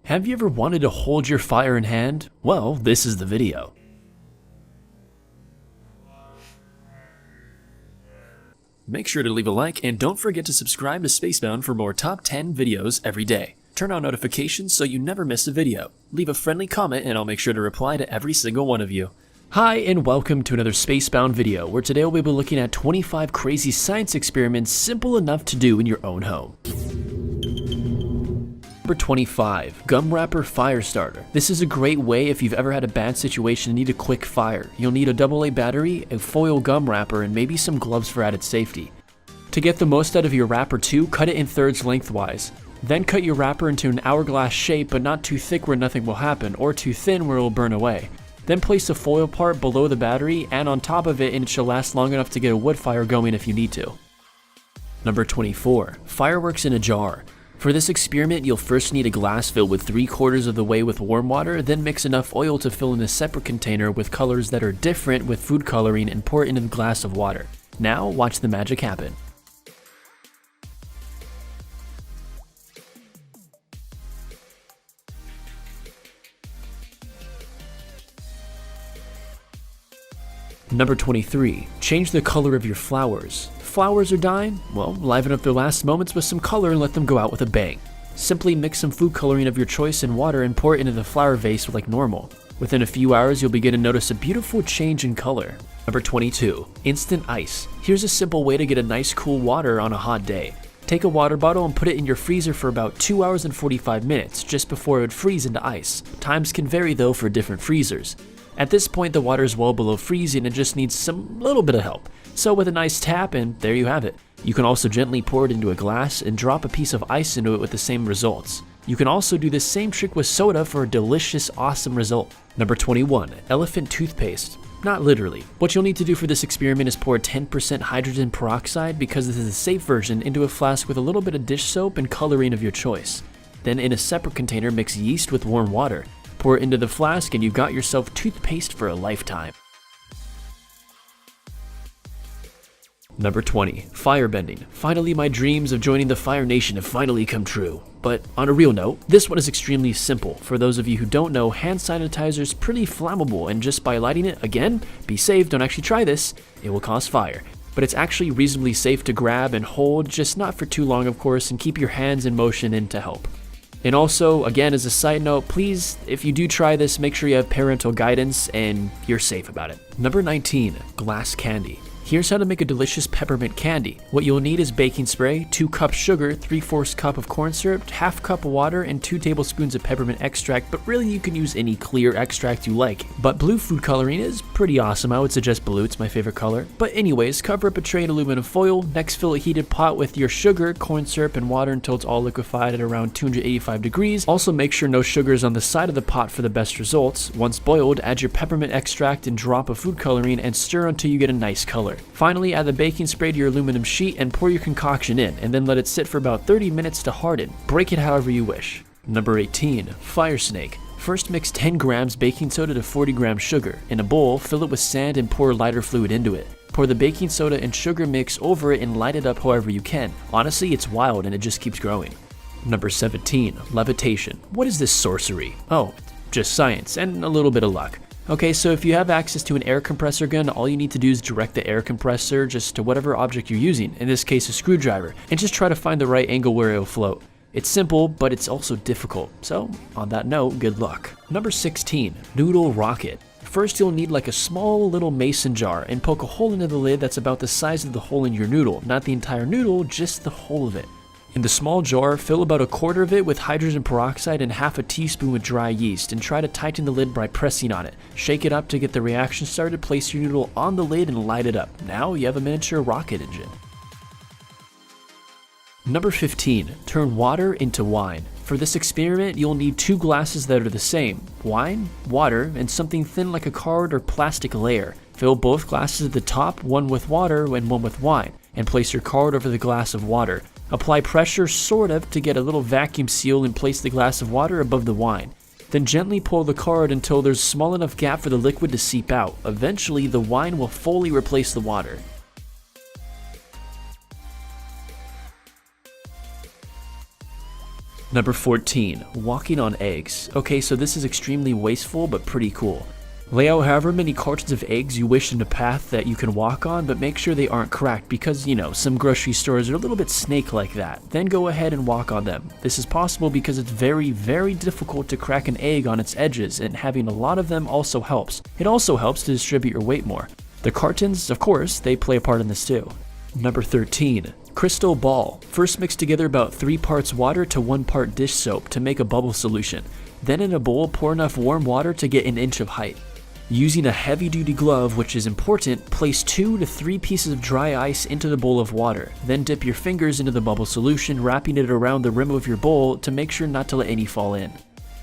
Have you ever wanted to hold your fire in hand? Well, this is the video. Make sure to leave a like and don't forget to subscribe to Spacebound for more top 10 videos every day. Turn on notifications so you never miss a video. Leave a friendly comment and I'll make sure to reply to every single one of you. Hi and welcome to another Spacebound video where today we'll be looking at 25 crazy science experiments simple enough to do in your own home. Number 25. Gum Wrapper Fire Starter. This is a great way if you've ever had a bad situation and need a quick fire. You'll need a AA battery, a foil gum wrapper, and maybe some gloves for added safety. To get the most out of your wrapper too, cut it in thirds lengthwise. Then cut your wrapper into an hourglass shape, but not too thick where nothing will happen, or too thin where it will burn away. Then place the foil part below the battery and on top of it, and it should last long enough to get a wood fire going if you need to. Number 24. Fireworks in a jar. For this experiment, you'll first need a glass filled with 3/4 of the way with warm water, then mix enough oil to fill in a separate container with colors that are different with food coloring and pour it into the glass of water. Now, watch the magic happen. Number 23. Change the color of your flowers. Flowers are dying? Well, liven up their last moments with some color and let them go out with a bang. Simply mix some food coloring of your choice in water and pour it into the flower vase like normal. Within a few hours, you'll begin to notice a beautiful change in color. Number 22. Instant ice. Here's a simple way to get a nice cool water on a hot day. Take a water bottle and put it in your freezer for about 2 hours and 45 minutes, just before it would freeze into ice. Times can vary though for different freezers. At this point, the water is well below freezing and just needs some little bit of help. So with a nice tap, and there you have it. You can also gently pour it into a glass and drop a piece of ice into it with the same results. You can also do this same trick with soda for a delicious, awesome result. Number 21. Elephant toothpaste. Not literally. What you'll need to do for this experiment is pour 10% hydrogen peroxide, because this is a safe version, into a flask with a little bit of dish soap and coloring of your choice. Then in a separate container, mix yeast with warm water. Pour it into the flask and you've got yourself toothpaste for a lifetime. Number 20. Firebending. Finally, my dreams of joining the Fire Nation have finally come true. But on a real note, this one is extremely simple. For those of you who don't know, hand sanitizer is pretty flammable, and just by lighting it, again, be safe, don't actually try this, it will cause fire. But it's actually reasonably safe to grab and hold, just not for too long of course, and keep your hands in motion in to help. And also, again, as a side note, please, if you do try this, make sure you have parental guidance and you're safe about it. Number 19. Glass candy. Here's how to make a delicious peppermint candy. What you'll need is baking spray, 2 cups sugar, 3/4 cup of corn syrup, 1/2 cup of water, and 2 tablespoons of peppermint extract, but really you can use any clear extract you like. But blue food coloring is pretty awesome. I would suggest blue, it's my favorite color. But anyways, cover up a tray in aluminum foil, next fill a heated pot with your sugar, corn syrup, and water until it's all liquefied at around 285 degrees. Also make sure no sugar is on the side of the pot for the best results. Once boiled, add your peppermint extract and drop of food coloring and stir until you get a nice color. Finally, add the baking spray to your aluminum sheet and pour your concoction in, and then let it sit for about 30 minutes to harden. Break it however you wish. Number 18. Fire snake. First mix 10 grams baking soda to 40 grams sugar. In a bowl, fill it with sand and pour lighter fluid into it. Pour the baking soda and sugar mix over it and light it up however you can. Honestly, it's wild and it just keeps growing. Number 17. Levitation. What is this sorcery? Oh, just science and a little bit of luck. Okay, so if you have access to an air compressor gun, all you need to do is direct the air compressor just to whatever object you're using, in this case a screwdriver, and just try to find the right angle where it'll float. It's simple, but it's also difficult, so on that note, good luck. Number 16. Noodle rocket. First you'll need like a small little mason jar and poke a hole into the lid that's about the size of the hole in your noodle, not the entire noodle, just the hole of it. In the small jar, fill about 1/4 of it with hydrogen peroxide and 1/2 teaspoon with dry yeast, and try to tighten the lid by pressing on it. Shake it up to get the reaction started, place your noodle on the lid and light it up. Now you have a miniature rocket engine. Number 15. Turn water into wine. For this experiment, you'll need 2 glasses that are the same. Wine, water, and something thin like a card or plastic layer. Fill both glasses at the top, one with water and one with wine, and place your card over the glass of water. Apply pressure, sort of, to get a little vacuum seal and place the glass of water above the wine. Then gently pull the card until there's a small enough gap for the liquid to seep out. Eventually, the wine will fully replace the water. Number 14, walking on eggs. Okay, so this is extremely wasteful, but pretty cool. Lay out however many cartons of eggs you wish in a path that you can walk on, but make sure they aren't cracked because, you know, some grocery stores are a little bit snake like that. Then go ahead and walk on them. This is possible because it's very, very difficult to crack an egg on its edges, and having a lot of them also helps. It also helps to distribute your weight more. The cartons, of course, they play a part in this too. Number 13, crystal ball. First mix together about 3 parts water to 1 part dish soap to make a bubble solution. Then in a bowl, pour enough warm water to get an inch of height. Using a heavy-duty glove, which is important, place 2 to 3 pieces of dry ice into the bowl of water. Then dip your fingers into the bubble solution, wrapping it around the rim of your bowl to make sure not to let any fall in.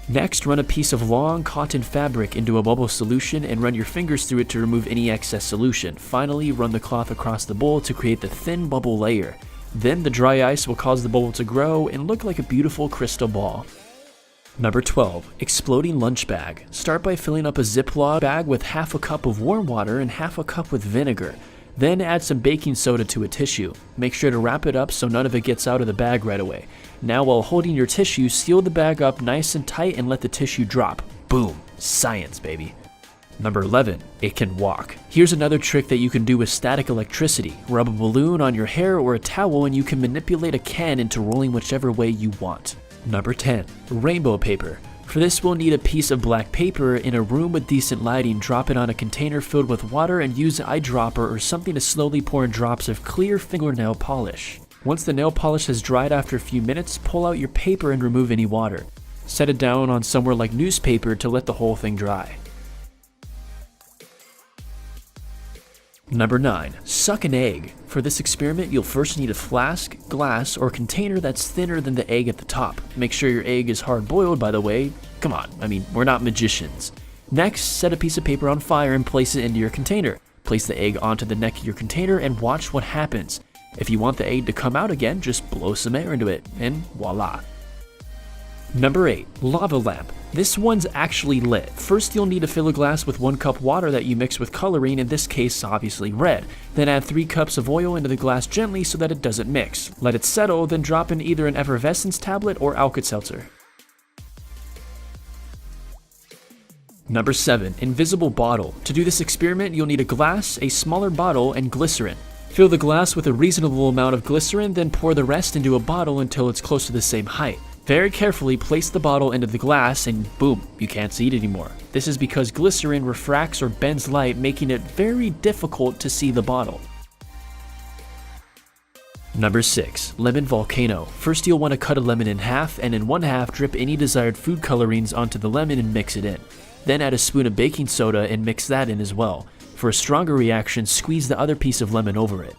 Next, run a piece of long cotton fabric into a bubble solution and run your fingers through it to remove any excess solution. Finally, run the cloth across the bowl to create the thin bubble layer. Then the dry ice will cause the bubble to grow and look like a beautiful crystal ball. Number 12, exploding lunch bag. Start by filling up a Ziploc bag with half a cup of warm water and half a cup with vinegar. Then add some baking soda to a tissue. Make sure to wrap it up so none of it gets out of the bag right away. Now while holding your tissue, seal the bag up nice and tight and let the tissue drop. Boom, science baby. Number 11, it can walk. Here's another trick that you can do with static electricity. Rub a balloon on your hair or a towel and you can manipulate a can into rolling whichever way you want. Number 10, rainbow paper. For this we'll need a piece of black paper. In a room with decent lighting, drop it on a container filled with water and use an eyedropper or something to slowly pour in drops of clear fingernail polish. Once the nail polish has dried after a few minutes, pull out your paper and remove any water. Set it down on somewhere like newspaper to let the whole thing dry. Number 9, suck an egg. For this experiment, you'll first need a flask, glass, or container that's thinner than the egg at the top. Make sure your egg is hard-boiled, by the way. Come on, we're not magicians. Next, set a piece of paper on fire and place it into your container. Place the egg onto the neck of your container and watch what happens. If you want the egg to come out again, just blow some air into it, and voila. Number 8, lava lamp. This one's actually lit. First you'll need to fill a glass with 1 cup water that you mix with coloring, in this case obviously red. Then add 3 cups of oil into the glass gently so that it doesn't mix. Let it settle, then drop in either an effervescence tablet or Alka-Seltzer. Number 7, invisible bottle. To do this experiment you'll need a glass, a smaller bottle, and glycerin. Fill the glass with a reasonable amount of glycerin, then pour the rest into a bottle until it's close to the same height. Very carefully place the bottle into the glass and boom, you can't see it anymore. This is because glycerin refracts or bends light, making it very difficult to see the bottle. Number 6, lemon volcano. First you'll want to cut a lemon in half, and in one half drip any desired food colorings onto the lemon and mix it in. Then add a spoon of baking soda and mix that in as well. For a stronger reaction, squeeze the other piece of lemon over it.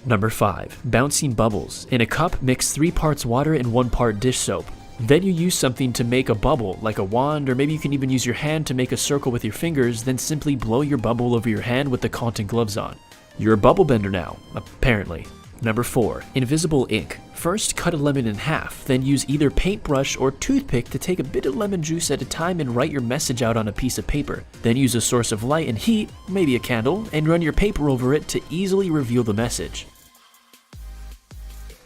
Number 5, bouncing bubbles. In a cup, mix 3 parts water and 1 part dish soap. Then you use something to make a bubble, like a wand, or maybe you can even use your hand to make a circle with your fingers, then simply blow your bubble over your hand with the cotton gloves on. You're a bubble bender now, apparently. Number 4, invisible ink. First, cut a lemon in half, then use either paintbrush or toothpick to take a bit of lemon juice at a time and write your message out on a piece of paper. Then use a source of light and heat, maybe a candle, and run your paper over it to easily reveal the message.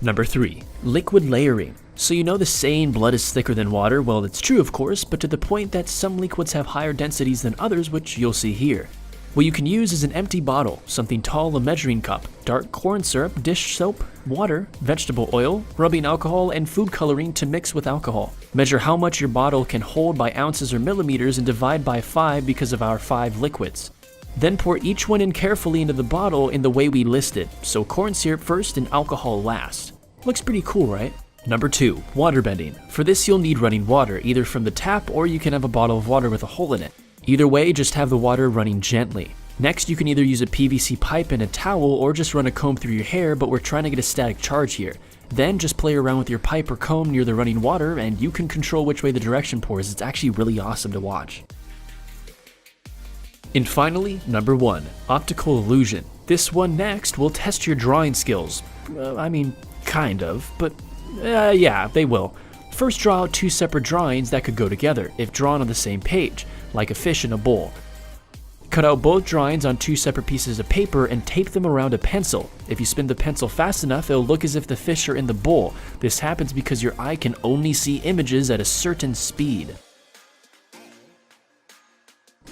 Number 3, liquid layering. So you know the saying blood is thicker than water? Well, it's true of course, but to the point that some liquids have higher densities than others, which you'll see here. What you can use is an empty bottle, something tall, a measuring cup, dark corn syrup, dish soap, water, vegetable oil, rubbing alcohol, and food coloring to mix with alcohol. Measure how much your bottle can hold by ounces or millimeters and divide by 5 because of our 5 liquids. Then pour each one in carefully into the bottle in the way we listed, so corn syrup first and alcohol last. Looks pretty cool, right? Number 2, water bending. For this you'll need running water, either from the tap or you can have a bottle of water with a hole in it. Either way, just have the water running gently. Next, you can either use a PVC pipe and a towel or just run a comb through your hair, but we're trying to get a static charge here. Then just play around with your pipe or comb near the running water and you can control which way the direction pours. It's actually really awesome to watch. And finally, number 1, optical illusion. This one next will test your drawing skills. Kind of, but yeah, they will. First, draw out 2 separate drawings that could go together if drawn on the same page, like a fish in a bowl. Cut out both drawings on 2 separate pieces of paper and tape them around a pencil. If you spin the pencil fast enough, it'll look as if the fish are in the bowl. This happens because your eye can only see images at a certain speed.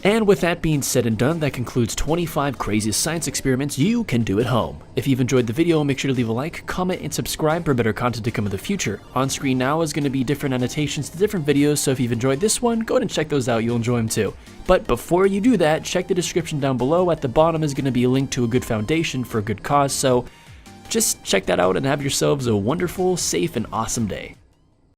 And with that being said and done, that concludes 25 craziest science experiments you can do at home. If you've enjoyed the video, make sure to leave a like, comment, and subscribe for better content to come in the future. On screen now is going to be different annotations to different videos, so if you've enjoyed this one, go ahead and check those out, you'll enjoy them too. But before you do that, check the description down below. At the bottom is going to be a link to a good foundation for a good cause, so just check that out and have yourselves a wonderful, safe, and awesome day.